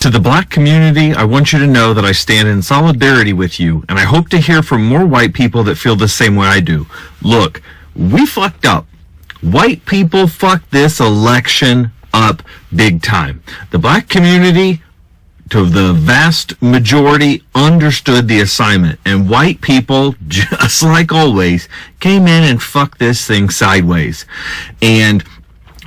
To the black community, I want you to know that I stand in solidarity with you, and I hope to hear from more white people that feel the same way I do. Look, we fucked up. White people fucked this election up big time. The black community, to the vast majority, understood the assignment, and white people, just like always, came in and fucked this thing sideways. And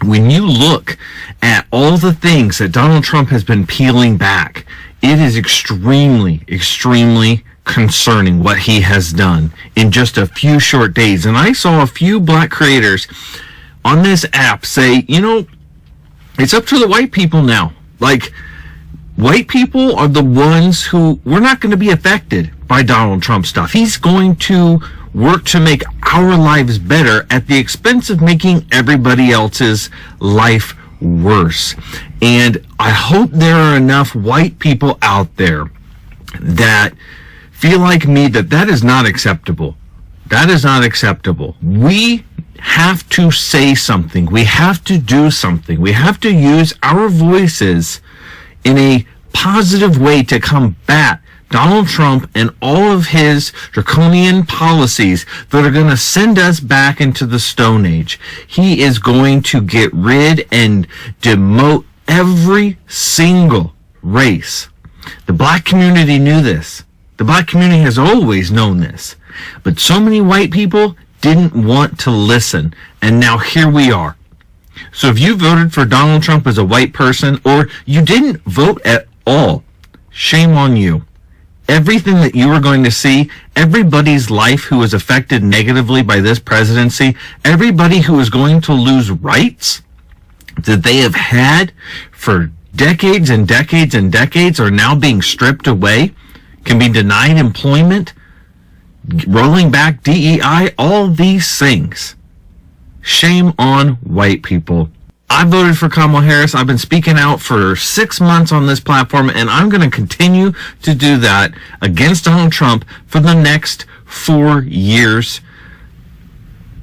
when you look at all the things that Donald Trump has been peeling back, it is extremely, extremely concerning what he has done in just a few short days. And I saw a few black creators on this app say, you know, it's up to the white people now. Like, white people are the ones who, we're not going to be affected by Donald Trump stuff. He's going to work to make our lives better at the expense of making everybody else's life worse. And I hope there are enough white people out there that feel like me that that is not acceptable. That is not acceptable. We have to say something. We have to do something. We have to use our voices in a positive way to combat Donald Trump and all of his draconian policies that are going to send us back into the Stone Age. He is going to get rid and demote every single race. The black community knew this. The black community has always known this. But so many white people didn't want to listen. And now here we are. So if you voted for Donald Trump as a white person, or you didn't vote at all, shame on you. Everything that you are going to see, everybody's life who is affected negatively by this presidency, everybody who is going to lose rights that they have had for decades and decades and decades are now being stripped away, can be denied employment, rolling back DEI, all these things. Shame on white people. I voted for Kamala Harris. I've been speaking out for 6 months on this platform, and I'm going to continue to do that against Donald Trump for the next 4 years.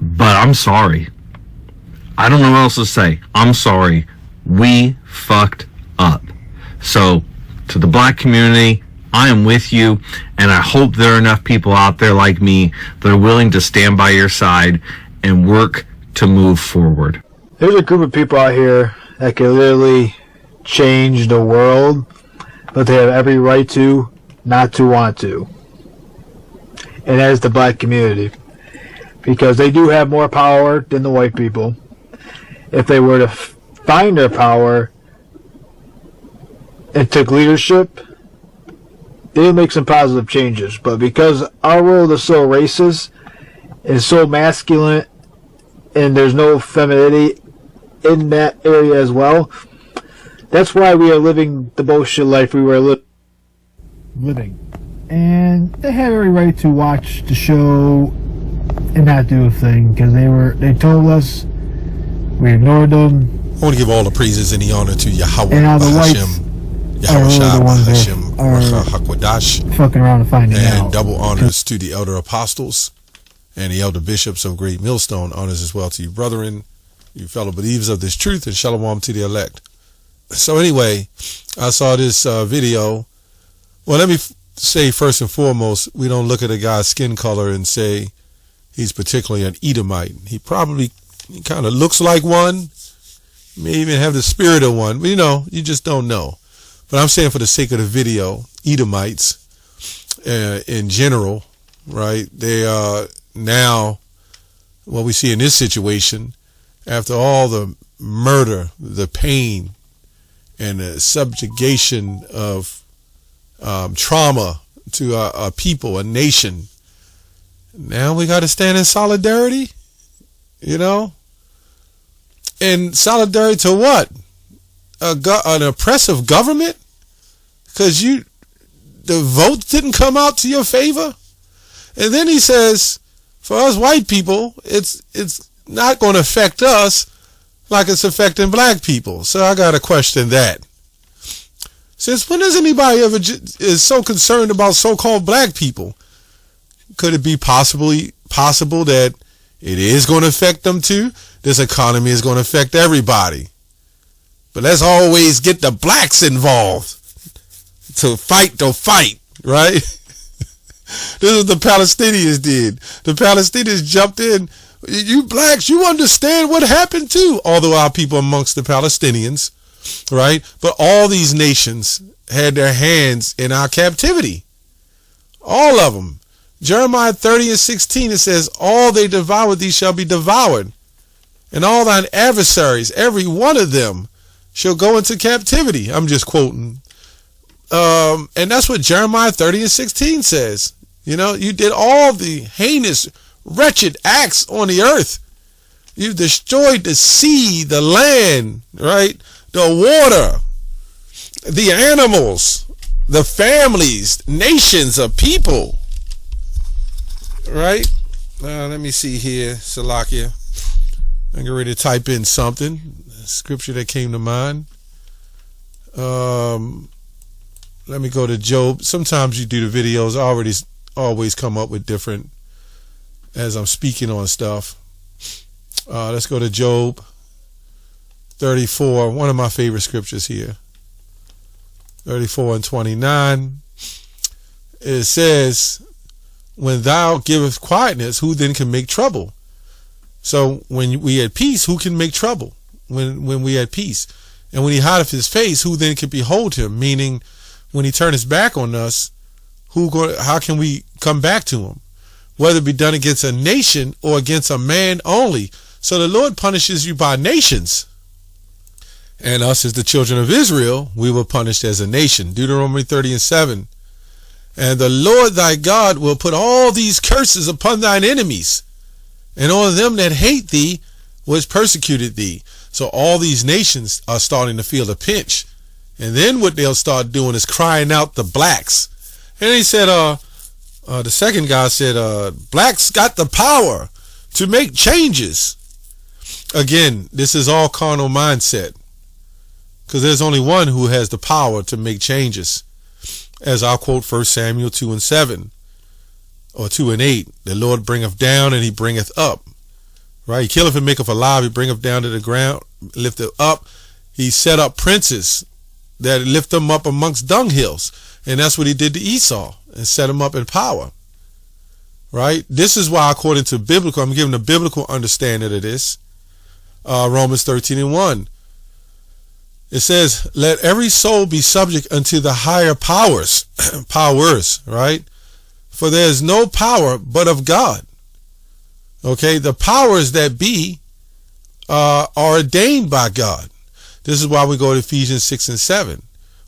But I'm sorry. I don't know what else to say. I'm sorry. We fucked up. So, to the black community, I am with you, and I hope there are enough people out there like me that are willing to stand by your side and work to move forward. There's a group of people out here that can literally change the world, but they have every right to not to want to. And that is the black community. Because they do have more power than the white people. If they were to find their power and took leadership, they would make some positive changes. But because our world is so racist and so masculine, and there's no femininity in that area as well, that's why we are living the bullshit life we were living. And they have every right to watch the show and not do a thing, because they told us, we ignored them. I want to give all the praises and the honor to Yahweh, and now the whites Yahweh are the ones Hashem, that are Hakwadash, fucking around and finding out. and double honors to the elder apostles and the elder bishops of Great Millstone. Honors as well to you brethren, you fellow believers of this truth, and shalom to the elect. So anyway, I saw this video. Well, let me say first and foremost, we don't look at a guy's skin color and say he's particularly an Edomite. He probably kind of looks like one, may even have the spirit of one, but you just don't know. But I'm saying for the sake of the video, Edomites in general, right? They are now, what we see in this situation, after all the murder, the pain, and the subjugation of trauma to a people, a nation, now we got to stand in solidarity, And solidarity to what? An oppressive government? Because the vote didn't come out to your favor? And then he says, for us white people, it's not going to affect us like it's affecting black people. So I got to question that. Since when is anybody ever is so concerned about so-called black people? Could it be possible that it is going to affect them too? This economy is going to affect everybody. But let's always get the blacks involved. to fight, right? This is what the Palestinians did. The Palestinians jumped in. You blacks, you understand what happened too. Although our people amongst the Palestinians, right? But all these nations had their hands in our captivity. All of them. Jeremiah 30:16, it says, all they devour thee shall be devoured, and all thine adversaries, every one of them, shall go into captivity. I'm just quoting. And that's what Jeremiah 30:16 says. You know, you did all the heinous, wretched acts on the earth. You destroyed the sea, the land, right? The water, the animals, the families, nations of people. Right? Let me see here, Salakia. I'm getting ready to type in something. Scripture that came to mind. Let me go to Job. Sometimes you do the videos. I always come up with different as I'm speaking on stuff. Let's go to Job 34. One of my favorite scriptures here. 34:29. It says, when thou givest quietness, who then can make trouble? So when we at peace, who can make trouble? When we at peace. And when he hideth his face, who then can behold him? Meaning, when he turn his back on us, how can we come back to him? Whether it be done against a nation or against a man only. So the Lord punishes you by nations. And us as the children of Israel, we were punished as a nation. Deuteronomy 30:7. And the Lord thy God will put all these curses upon thine enemies, and on them that hate thee, which persecuted thee. So all these nations are starting to feel the pinch. And then what they'll start doing is crying out the blacks. And he said, the second guy said, blacks got the power to make changes. Again, this is all carnal mindset, because there's only one who has the power to make changes. As I'll quote 1 Samuel 2:7 or 2:8, the Lord bringeth down and he bringeth up. Right? He killeth and maketh alive. He bringeth down to the ground, lifteth up. He set up princes that lift them up amongst dunghills. And that's what he did to Esau, and set him up in power. Right? This is why, according to biblical, I'm giving a biblical understanding of this. Romans 13:1. It says, let every soul be subject unto the higher powers, right? For there is no power but of God. Okay, the powers that be are ordained by God. This is why we go to Ephesians 6:7.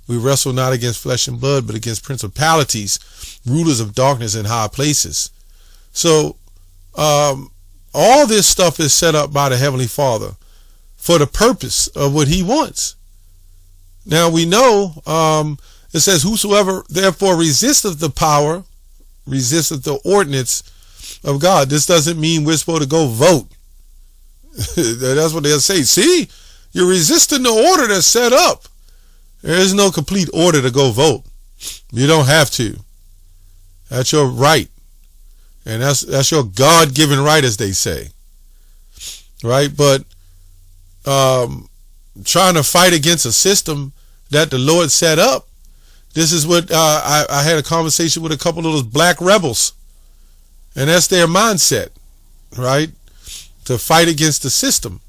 We wrestle not against flesh and blood, but against principalities, rulers of darkness in high places. So all this stuff is set up by the Heavenly Father for the purpose of what he wants. Now we know it says, whosoever therefore resisteth the power, resisteth the ordinance of God. This doesn't mean we're supposed to go vote. That's what they'll say. See, you're resisting the order that's set up. There is no complete order to go vote. You don't have to. That's your right. And that's your God-given right, as they say. Right? But trying to fight against a system that the Lord set up. This is what I had a conversation with a couple of those black rebels, and that's their mindset, right? To fight against the system,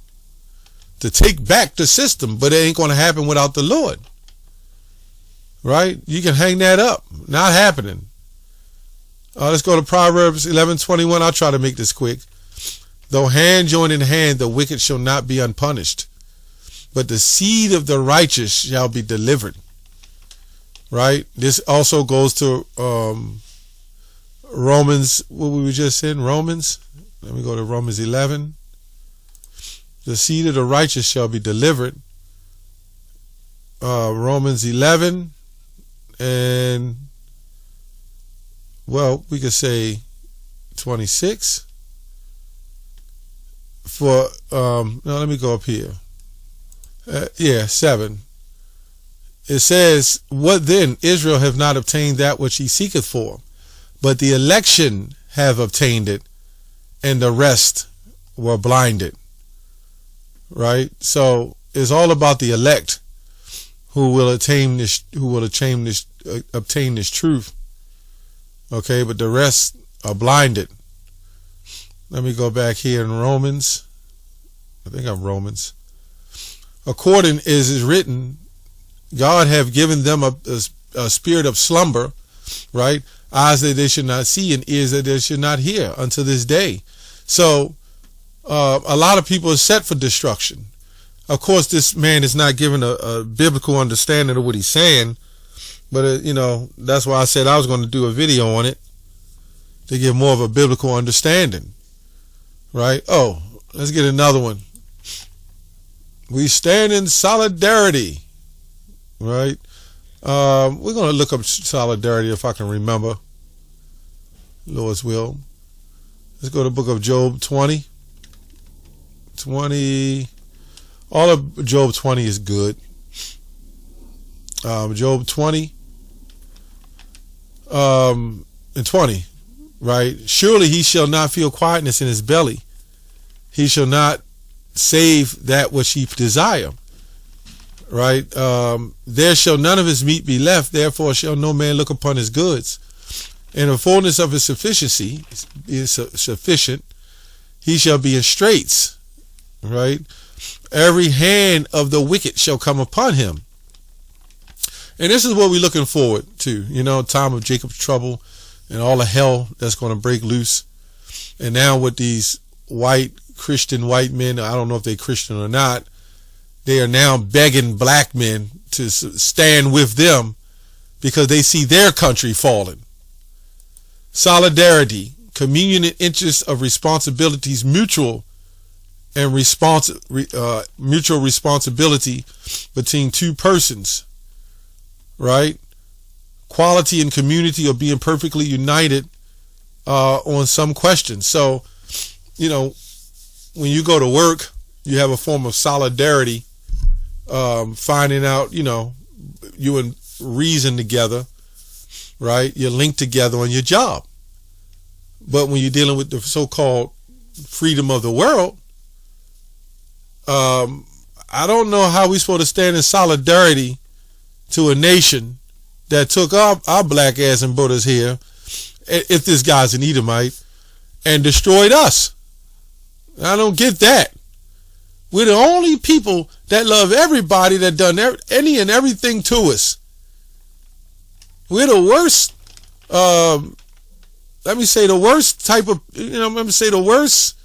to take back the system, but it ain't going to happen without the Lord, right? You can hang that up. Not happening. Let's go to Proverbs 11:21. I'll try to make this quick. Though hand join in hand, the wicked shall not be unpunished, but the seed of the righteous shall be delivered. Right? This also goes to Romans, what we were just in, Romans. Let me go to Romans 11. The seed of the righteous shall be delivered. Romans 11 and, well, we could say 26. For, no, let me go up here. 7. It says, what then? Israel have not obtained that which he seeketh for, but the election have obtained it, and the rest were blinded. Right? So it's all about the elect who will attain this, obtain this truth. Okay, but the rest are blinded. Let me go back here in Romans. I think I'm Romans. According as is written, God have given them a spirit of slumber, right? Eyes that they should not see and ears that they should not hear unto this day. So a lot of people are set for destruction. Of course, this man is not given a biblical understanding of what he's saying, but that's why I said I was going to do a video on it to give more of a biblical understanding, right? Oh, let's get another one. We stand in solidarity, right? We're going to look up solidarity if I can remember. Lord's will. Let's go to the book of Job 20. All of Job 20 is good. Job 20 and 20, right? Surely he shall not feel quietness in his belly. He shall not save that which he desire. Right? There shall none of his meat be left, therefore shall no man look upon his goods. In the fullness of his sufficiency is sufficient, he shall be in straits. Right? Every hand of the wicked shall come upon him. And this is what we're looking forward to, time of Jacob's trouble and all the hell that's going to break loose. And now with these Christian white men, I don't know if they're Christian or not, they are now begging black men to stand with them because they see their country falling. Solidarity, communion and interest of responsibilities, mutual responsibility between two persons, right? Quality and community of being perfectly united on some questions. So, when you go to work, you have a form of solidarity, finding out, you and reason together, right? You're linked together on your job. But when you're dealing with the so-called freedom of the world, I don't know how we're supposed to stand in solidarity to a nation that took our black ass and brought us here, if this guy's an Edomite, and destroyed us. I don't get that. We're the only people that love everybody that done any and everything to us. We're the worst, let me say the worst type of, let me say the worst,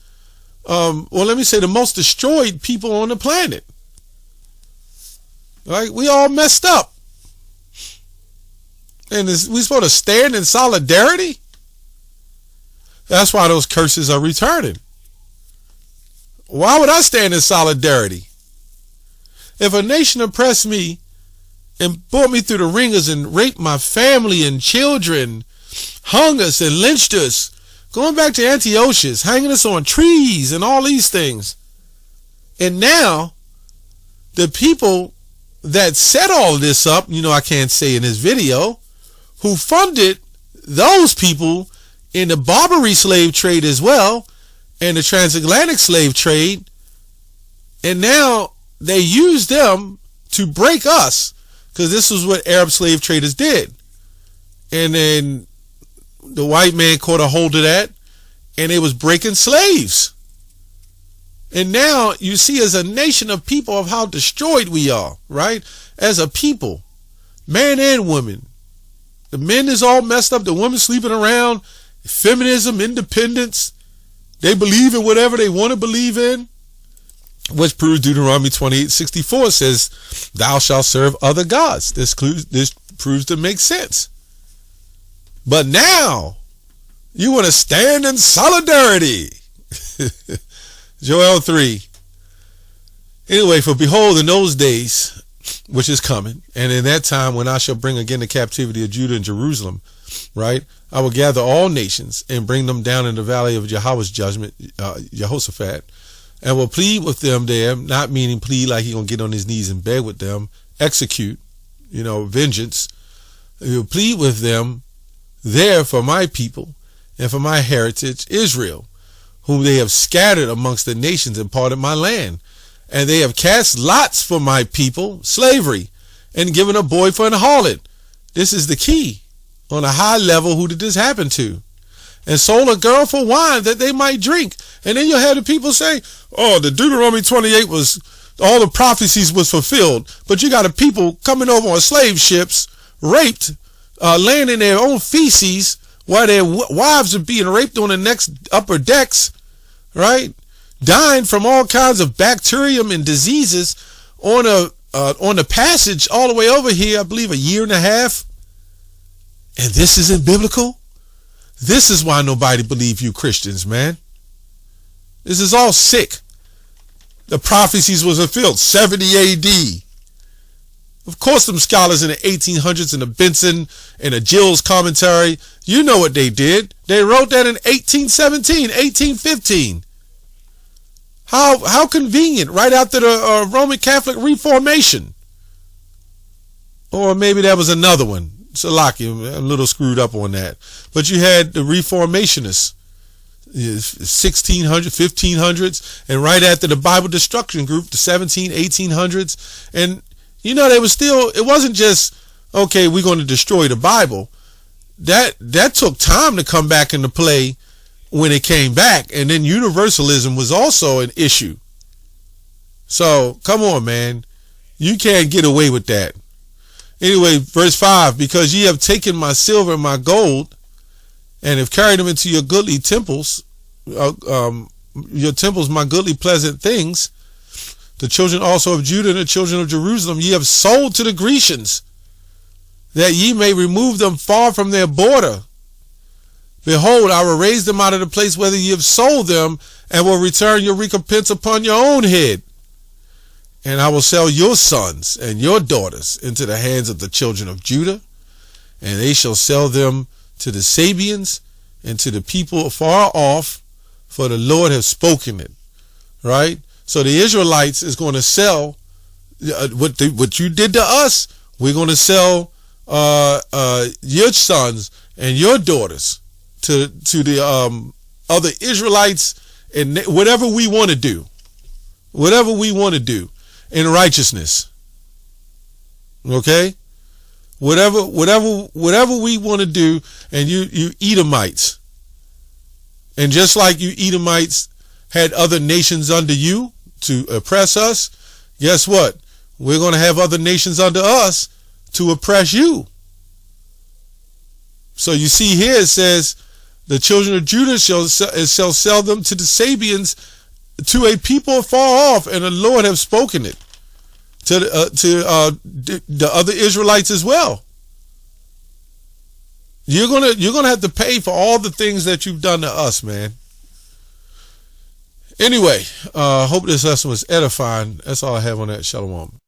let me say the most destroyed people on the planet. Right? We all messed up. And we supposed to stand in solidarity? That's why those curses are returning. Why would I stand in solidarity? If a nation oppressed me and brought me through the ringers and raped my family and children, hung us and lynched us, going back to Antiochus, hanging us on trees and all these things. And now, the people that set all this up, I can't say in this video, who funded those people in the Barbary slave trade as well, and the transatlantic slave trade, and now they use them to break us, because this is what Arab slave traders did. And then the white man caught a hold of that, and they was breaking slaves. And now you see, as a nation of people, of how destroyed we are, right? As a people, man and woman. The men is all messed up, the women sleeping around, feminism, independence. They believe in whatever they want to believe in, which proves Deuteronomy 28:64 says, thou shalt serve other gods. This proves to make sense. But now, you want to stand in solidarity. Joel 3. Anyway, for behold, in those days, which is coming, and in that time when I shall bring again the captivity of Judah and Jerusalem, right? I will gather all nations and bring them down in the valley of Jehovah's judgment, Jehoshaphat, and will plead with them there, not meaning plead like he's going to get on his knees and beg with them, execute, vengeance. He will plead with them there for my people and for my heritage, Israel, whom they have scattered amongst the nations and parted my land. And they have cast lots for my people, slavery, and given a boy for an harlot. This is the key. On a high level, who did this happen to? And sold a girl for wine that they might drink. And then you'll have the people say, oh, the Deuteronomy 28 was, all the prophecies was fulfilled. But you got a people coming over on slave ships, raped, laying in their own feces while their wives are being raped on the next upper decks, right? Dying from all kinds of bacterium and diseases on the passage all the way over here, I believe a year and a half. And this isn't biblical? This is why nobody believes you Christians, man. This is all sick. The prophecies was fulfilled, 70 AD. Of course, them scholars in the 1800s in the Benson and the Gill's commentary, you know what they did. They wrote that in 1817, 1815. How convenient, right after the Roman Catholic Reformation. Or maybe that was another one. Salaki, I'm a little screwed up on that. But you had the Reformationists, 1600s, 1500s, and right after the Bible Destruction Group, the 1800s. And, you know, they were still, it wasn't just, okay, we're going to destroy the Bible. That took time to come back into play when it came back. And then universalism was also an issue. So, come on, man. You can't get away with that. Anyway, verse 5, because ye have taken my silver and my gold, and have carried them into your goodly temples, your temples, my goodly pleasant things, the children also of Judah and the children of Jerusalem, ye have sold to the Grecians, that ye may remove them far from their border. Behold, I will raise them out of the place whither ye have sold them, and will return your recompense upon your own head. And I will sell your sons and your daughters into the hands of the children of Judah, and they shall sell them to the Sabians and to the people far off, for the Lord has spoken it. Right? So the Israelites is going to sell what you did to us. We're going to sell your sons and your daughters to the other Israelites, and whatever we want to do. Whatever we want to do. In righteousness. Okay? Whatever we want to do, and you Edomites. And just like you Edomites had other nations under you to oppress us, guess what? We're going to have other nations under us to oppress you. So you see here it says, the children of Judah shall sell them to the Sabians, to a people far off, and the Lord have spoken it to the other Israelites as well. You're gonna have to pay for all the things that you've done to us, man. Anyway, hope this lesson was edifying. That's all I have on that. Shalom.